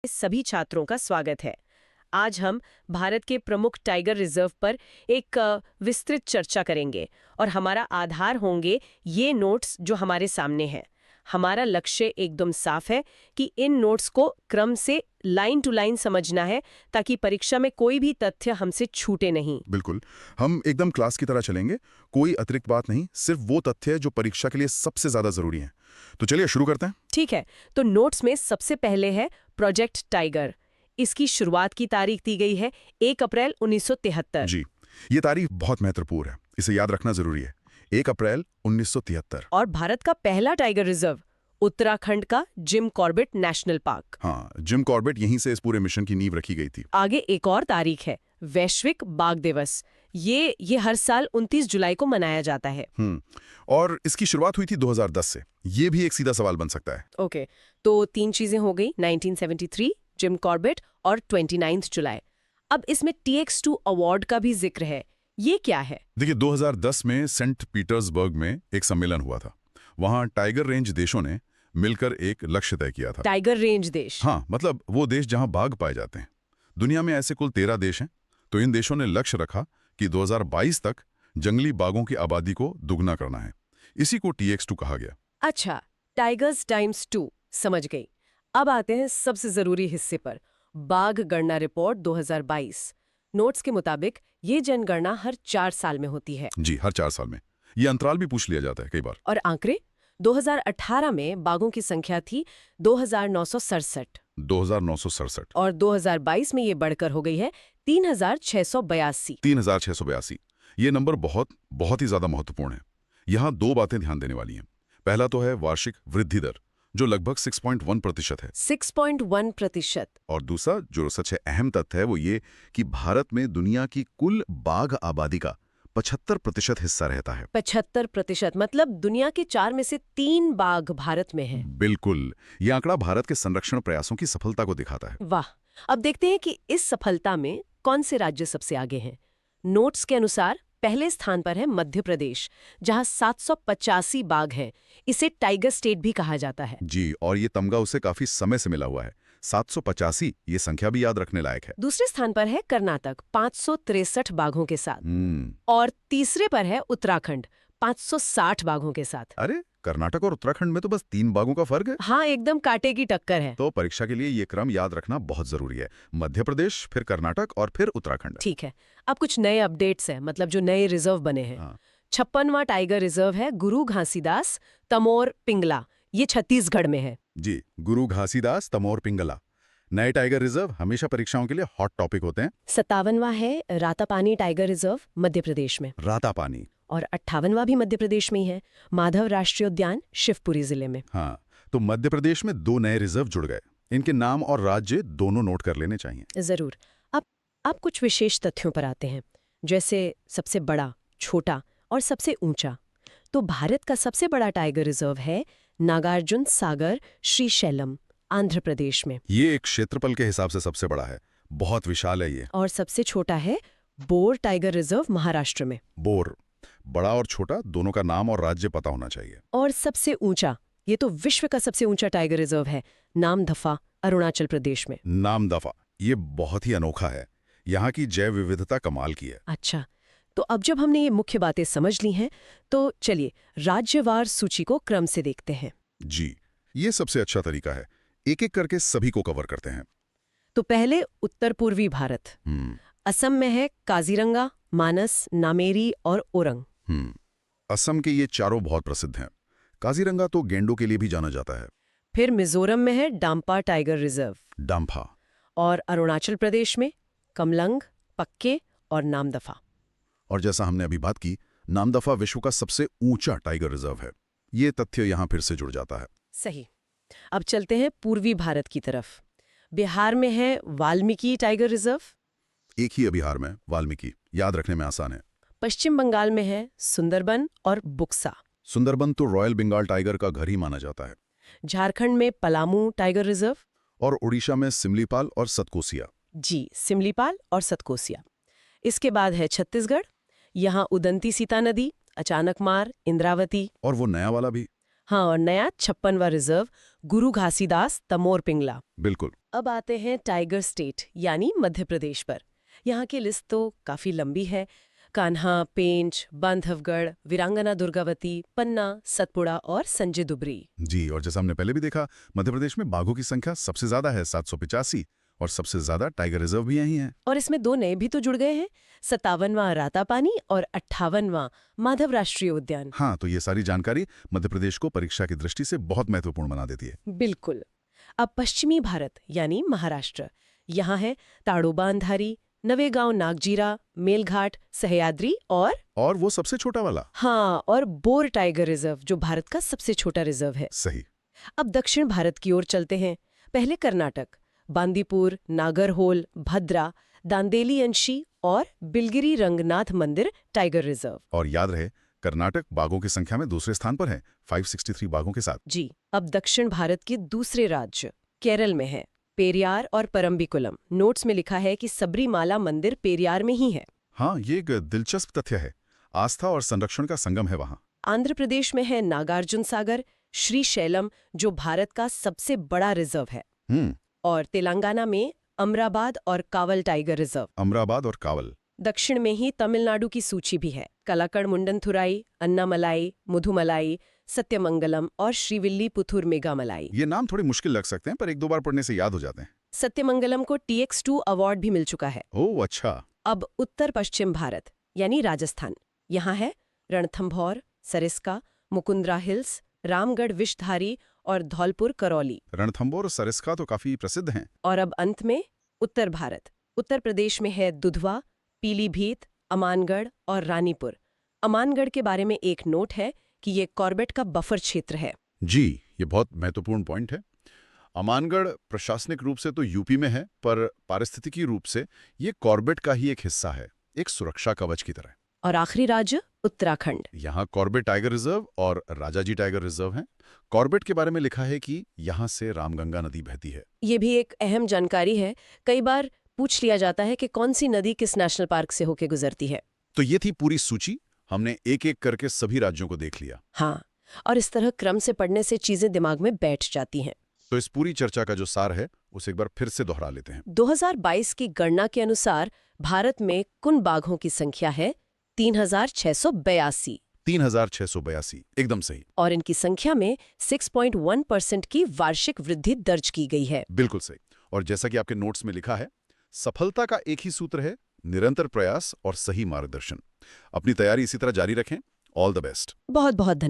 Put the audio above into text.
सभी छात्रों का स्वागत है। आज हम भारत के प्रमुख टाइगर रिजर्व पर एक विस्तृत चर्चा करेंगे और हमारा आधार होंगे ये नोट्स जो हमारे सामने हैं। हमारा लक्ष्य एकदम साफ है कि इन नोट्स को क्रम से लाइन टू लाइन समझना है ताकि परीक्षा में कोई भी तथ्य हमसे छूटे नहीं। बिल्कुल। हम एकदम क्लास की तरह चलेंगे, कोई अतिरिक्त बात नहीं, सिर्फ वो तथ्य जो परीक्षा के लिए सबसे ज्यादा जरूरी हैं। तो चलिए शुरू करते हैं। ठीक है, तो नोट्स में सबसे पहले है प्रोजेक्ट टाइगर। इसकी शुरुआत की तारीख दी गई है 1 अप्रैल 1973। जी, ये तारीख बहुत महत्वपूर्ण है, इसे याद रखना जरूरी है। 1 अप्रैल 1973। और भारत का पहला टाइगर रिजर्व उत्तराखंड का जिम कॉर्बेट नेशनल पार्क। हाँ, जिम कॉर्बेट यहीं से इस पूरे मिशन की नींव रखी गई थी। आगे एक और तारीख है वैश्विक बाघ दिवस। ये हर साल 29 जुलाई को मनाया जाता है। और इसकी शुरुआत हुई थी 2010 से। ये भी एक सीधा सवाल बन सकता है। ओके, तो 3 चीजें हो गई, 1973, जिम कॉर्बेट और 29 जुलाई। अब इसमें TX2 अवार्ड का भी जिक्र है। ये क्या है? देखिए, 2010 में सेंट पीटर्सबर्ग में एक सम्मेलन हुआ था। वहां टाइगर रेंज देशों ने मिलकर एक लक्ष्य तय किया था। टाइगर रेंज देश? हाँ, मतलब वो देश जहां बाघ पाए जाते हैं। दुनिया में ऐसे कुल 13 देश हैं। तो इन देशों ने लक्ष्य रखा कि 2022 तक जंगली बाघों की आबादी को दुगना करना है। इसी को TX2 कहा गया। अच्छा, टाइगर्स टाइम्स 2, समझ गई। अब आते हैं सबसे जरूरी हिस्से पर, बाघ गणना रिपोर्ट 2022। नोट्स के मुताबिक ये जनगणना हर 4 साल में होती है। जी, हर 4 साल में। ये अंतराल भी पूछ लिया जाता है कई बार। और आंकड़े 2018 में बाघों की संख्या थी 2967। 2967। और 2022 में ये बढ़कर हो गई है 3682। 3682। ये नंबर बहुत बहुत ही ज्यादा महत्वपूर्ण है। यहाँ 2 बातें ध्यान देने वाली हैं। पहला तो है वार्षिक वृद्धि दर, जो लगभग 6.1% है। 6.1%। और दूसरा जो सच है, अहम तथ्य है वो ये कि भारत में दुनिया की कुल बाघ आबादी का 75% हिस्सा रहता है। 75%, मतलब दुनिया के 4 में से 3 बाघ भारत में हैं। बिल्कुल। ये आंकड़ा भारत के संरक्षण प्रयासों की सफलता को दिखाता है। वाह। अब देखते हैं कि इस सफलता में कौन से राज्य सबसे आगे हैं। नोट्स के अनुसार पहले स्थान पर है मध्य प्रदेश, जहां 785 बाघ हैं। इसे टाइगर स्टेट भी कहा जाता है। जी, और ये तमगा उसे काफी समय से मिला हुआ है। 785, ये संख्या भी याद रखने लायक है। दूसरे स्थान पर है कर्नाटक 563 बाघों के साथ। और तीसरे पर है उत्तराखंड 560 बाघों के साथ। अरे, कर्नाटक और उत्तराखंड में तो बस 3 बाघों का फर्क है। हाँ, एकदम कांटे की टक्कर है। तो परीक्षा के लिए ये क्रम याद रखना बहुत जरूरी है। मध्य प्रदेश, फिर कर्नाटक और फिर उत्तराखंड। ठीक है, अब कुछ नए अपडेट्स हैं, मतलब जो नए रिजर्व बने हैं। हाँ। 56वां टाइगर रिजर्व है गुरु घासीदास तमोर पिंगला। ये छत्तीसगढ़ में है। जी, गुरु घासीदास तमोर पिंगला। नए टाइगर रिजर्व हमेशा परीक्षाओं के लिए हॉट टॉपिक होते हैं। 57वां है रातापानी टाइगर रिजर्व, मध्य प्रदेश में। रातापानी। और 58वां भी मध्य प्रदेश में ही है, माधव राष्ट्रीय उद्यान, शिवपुरी जिले में। हाँ, तो मध्य प्रदेश में 2 नए रिजर्व जुड़ गए। इनके नाम और राज्य दोनों नोट कर लेने चाहिए। जरूर। अब कुछ विशेष तथ्यों पर आते हैं, जैसे सबसे बड़ा, छोटा और सबसे ऊंचा। तो भारत का सबसे बड़ा टाइगर रिजर्व है नागार्जुन सागर श्रीशैलम, आंध्र प्रदेश में। ये एक क्षेत्रफल के हिसाब से सबसे बड़ा है, बहुत विशाल है ये। और सबसे छोटा है बोर टाइगर रिजर्व, महाराष्ट्र में। बोर। बड़ा और छोटा दोनों का नाम और राज्य पता होना चाहिए। और सबसे ऊंचा, ये तो विश्व का सबसे ऊंचा टाइगर रिजर्व है, नामदफा, अरुणाचल प्रदेश में। नामदफा, ये बहुत ही अनोखा है। यहाँ की जैव विविधता कमाल की है। अच्छा, तो अब जब हमने ये मुख्य बातें समझ ली हैं, तो चलिए राज्यवार सूची को क्रम से देखते हैं। जी, ये सबसे अच्छा तरीका है। एक एक करके सभी को कवर करते हैं। तो पहले उत्तर पूर्वी भारत। असम में है काजीरंगा, मानस, नामेरी और ओरंग। असम के ये चारों बहुत प्रसिद्ध हैं। काजीरंगा तो गेंडों के लिए भी जाना जाता है। फिर मिजोरम में है डाम्पा टाइगर रिजर्व। डाम्फा। और अरुणाचल प्रदेश में कमलंग, पक्के और नामदफा। और जैसा हमने अभी बात की, नामदफा विश्व का सबसे ऊंचा टाइगर रिजर्व है। ये तथ्य यहाँ फिर से जुड़ जाता है। सही। अब चलते हैं पूर्वी भारत की तरफ। बिहार में है वाल्मीकि टाइगर रिजर्व। एक ही है बिहार में, वाल्मीकि, याद रखने में आसान है। पश्चिम बंगाल में है सुंदरबन और बुक्सा। सुंदरबन तो रॉयल बंगाल टाइगर का घर ही माना जाता है। झारखंड में पलामू टाइगर रिजर्व। और उड़ीसा में सिमलीपाल और सतकोसिया। जी, सिमलीपाल और सतकोसिया। इसके बाद है छत्तीसगढ़। यहाँ उदंती सीता नदी, अचानकमार, इंद्रावती। और वो नया वाला भी। हाँ, और नया 56वां रिजर्व गुरु घासीदास तमोर पिंगला। बिल्कुल। अब आते हैं टाइगर स्टेट यानी मध्य प्रदेश पर। यहाँ की लिस्ट तो काफी लंबी है। कान्हा, पेंच, बांधवगढ़, वीरांगना दुर्गावती, पन्ना, सतपुड़ा और संजय दुबरी। जी, और जैसा हमने पहले भी देखा, मध्य प्रदेश में बाघों की संख्या सबसे ज्यादा है 785, और सबसे ज्यादा टाइगर रिजर्व भी यही है। और इसमें 2 नए भी तो जुड़ गए हैं, 57वां रातापानी और 58वां माधव राष्ट्रीय उद्यान। हाँ, तो ये सारी जानकारी मध्य प्रदेश को परीक्षा की दृष्टि से बहुत महत्वपूर्ण बना देती है। बिल्कुल। अब पश्चिमी भारत यानी महाराष्ट्र। यहाँ है ताड़ोबा अंधारी, नवेगांव नागजीरा, मेलघाट, सह्याद्री और वो सबसे छोटा वाला। हाँ, और बोर टाइगर रिजर्व जो भारत का सबसे छोटा रिजर्व है। सही। अब दक्षिण भारत की ओर चलते हैं। पहले कर्नाटक, बांदीपुर, नागरहोल, भद्रा, दांदेली अंशी और बिलगिरी रंगनाथ मंदिर टाइगर रिजर्व। और याद रहे, कर्नाटक बाघों की संख्या में दूसरे स्थान पर है, 563 बाघों के साथ। जी। अब दक्षिण भारत के दूसरे राज्य केरल में है, पेरियार और परम्बिकुलम। नोट्स में लिखा है कि सबरीमाला मंदिर पेरियार में ही है। हाँ, ये एक दिलचस्प तथ्य है। आस्था और संरक्षण का संगम है वहाँ। आंध्र प्रदेश में है नागार्जुन सागर, श्रीशैलम जो भारत का सबसे बड़ा रिजर्व है। और तेलंगाना में अमराबाद और कावल टाइगर रिजर्व। अमराबाद और कावल। दक्षिण में ही तमिलनाडु की सूची भी है। कलाकड़ मुंडनथुराई, अन्नामलाई, मुधुमलाई, सत्यमंगलम और श्रीविल्लीपुथुर मेघामलाई। ये नाम थोड़े मुश्किल लग सकते हैं, पर एक दो बार पढ़ने से याद हो जाते हैं। सत्यमंगलम को TX2 अवार्ड भी मिल चुका है। ओह अच्छा। अब उत्तर पश्चिम भारत यानी राजस्थान। यहाँ है रणथंभौर, सरिस्का, मुकुंदरा हिल्स, रामगढ़ विषधारी और धौलपुर करौली। रणथंभौर और सरिस्का तो काफी प्रसिद्ध हैं। और अब अंत में उत्तर भारत। उत्तर प्रदेश में है दुधवा, पीलीभीत, अमानगढ़ और रानीपुर। अमानगढ़ के बारे में एक नोट है कि ये कॉर्बेट का बफर क्षेत्र है। जी, ये बहुत महत्वपूर्ण पॉइंट है। अमानगढ़ प्रशासनिक रूप से तो यूपी में है, पर पारिस्थितिकी रूप से ये कॉर्बेट का ही एक हिस्सा है, एक सुरक्षा कवच की तरह। और आखिरी राज्य उत्तराखंड। यहाँ कॉर्बेट टाइगर रिजर्व और राजाजी टाइगर रिजर्व हैं। कॉर्बेट के बारे में लिखा है कि यहाँ से रामगंगा नदी बहती है। ये भी एक अहम जानकारी है। कई बार पूछ लिया जाता है कि कौन सी नदी किस नेशनल पार्क से होकर गुजरती है। तो ये थी पूरी सूची। हमने एक एक करके सभी राज्यों को देख लिया। हाँ, और इस तरह क्रम से पढ़ने से चीजें दिमाग में बैठ जाती हैं। तो इस पूरी चर्चा का जो सार है उसे एक बार फिर से दोहरा लेते हैं। 2022 की गणना के अनुसार भारत में कुल बाघों की संख्या है 3682। 3682, एकदम सही। और इनकी संख्या में 6.1% की वार्षिक वृद्धि दर्ज की गई है। बिल्कुल सही। और जैसा कि आपके नोट्स में लिखा है, सफलता का एक ही सूत्र है, निरंतर प्रयास और सही मार्गदर्शन। अपनी तैयारी इसी तरह जारी रखें। All the best. बहुत बहुत धन्यवाद।